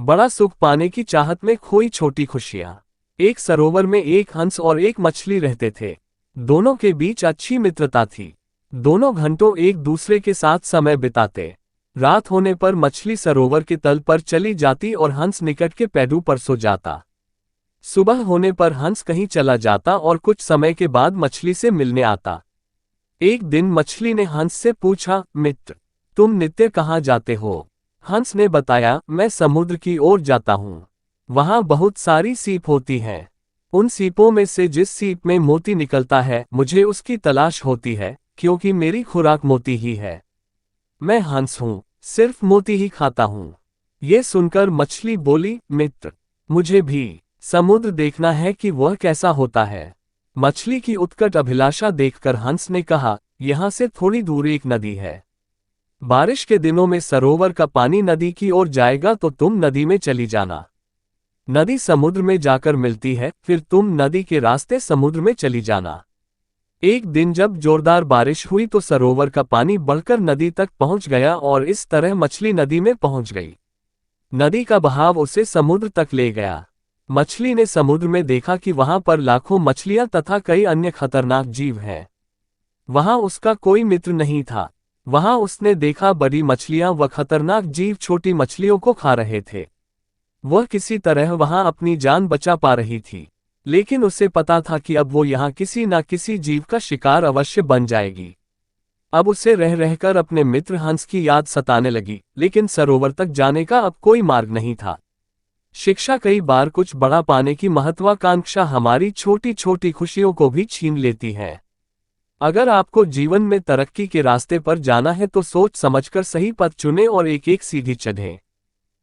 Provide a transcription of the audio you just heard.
बड़ा सुख पाने की चाहत में खोई छोटी खुशियां। एक सरोवर में एक हंस और एक मछली रहते थे। दोनों के बीच अच्छी मित्रता थी। दोनों घंटों एक दूसरे के साथ समय बिताते। रात होने पर मछली सरोवर के तल पर चली जाती और हंस निकट के पैडू पर सो जाता। सुबह होने पर हंस कहीं चला जाता और कुछ समय के बाद मछली से मिलने आता। एक दिन मछली ने हंस से पूछा, मित्र, तुम नित्य कहाँ जाते हो? हंस ने बताया, मैं समुद्र की ओर जाता हूँ। वहाँ बहुत सारी सीप होती हैं। उन सीपों में से जिस सीप में मोती निकलता है, मुझे उसकी तलाश होती है, क्योंकि मेरी खुराक मोती ही है। मैं हंस हूँ, सिर्फ मोती ही खाता हूँ। ये सुनकर मछली बोली, मित्र, मुझे भी समुद्र देखना है कि वह कैसा होता है। मछली की उत्कट अभिलाषा देखकर हंस ने कहा, यहाँ से थोड़ी दूर एक नदी है। बारिश के दिनों में सरोवर का पानी नदी की ओर जाएगा तो तुम नदी में चली जाना। नदी समुद्र में जाकर मिलती है, फिर तुम नदी के रास्ते समुद्र में चली जाना। एक दिन जब जोरदार बारिश हुई तो सरोवर का पानी बढ़कर नदी तक पहुंच गया और इस तरह मछली नदी में पहुंच गई। नदी का बहाव उसे समुद्र तक ले गया। मछली ने समुद्र में देखा कि वहां पर लाखों मछलियां तथा कई अन्य खतरनाक जीव हैं। वहां उसका कोई मित्र नहीं था। वहां उसने देखा बड़ी मछलियां व खतरनाक जीव छोटी मछलियों को खा रहे थे। वह किसी तरह वहां अपनी जान बचा पा रही थी, लेकिन उसे पता था कि अब वो यहाँ किसी न किसी जीव का शिकार अवश्य बन जाएगी। अब उसे रह रहकर अपने मित्र हंस की याद सताने लगी, लेकिन सरोवर तक जाने का अब कोई मार्ग नहीं था। शिक्षा कई बार कुछ बड़ा पाने की महत्वाकांक्षा हमारी छोटी छोटी खुशियों को भी छीन लेती है। अगर आपको जीवन में तरक्की के रास्ते पर जाना है तो सोच समझकर सही पथ चुनें और एक एक सीढ़ी चढ़ें।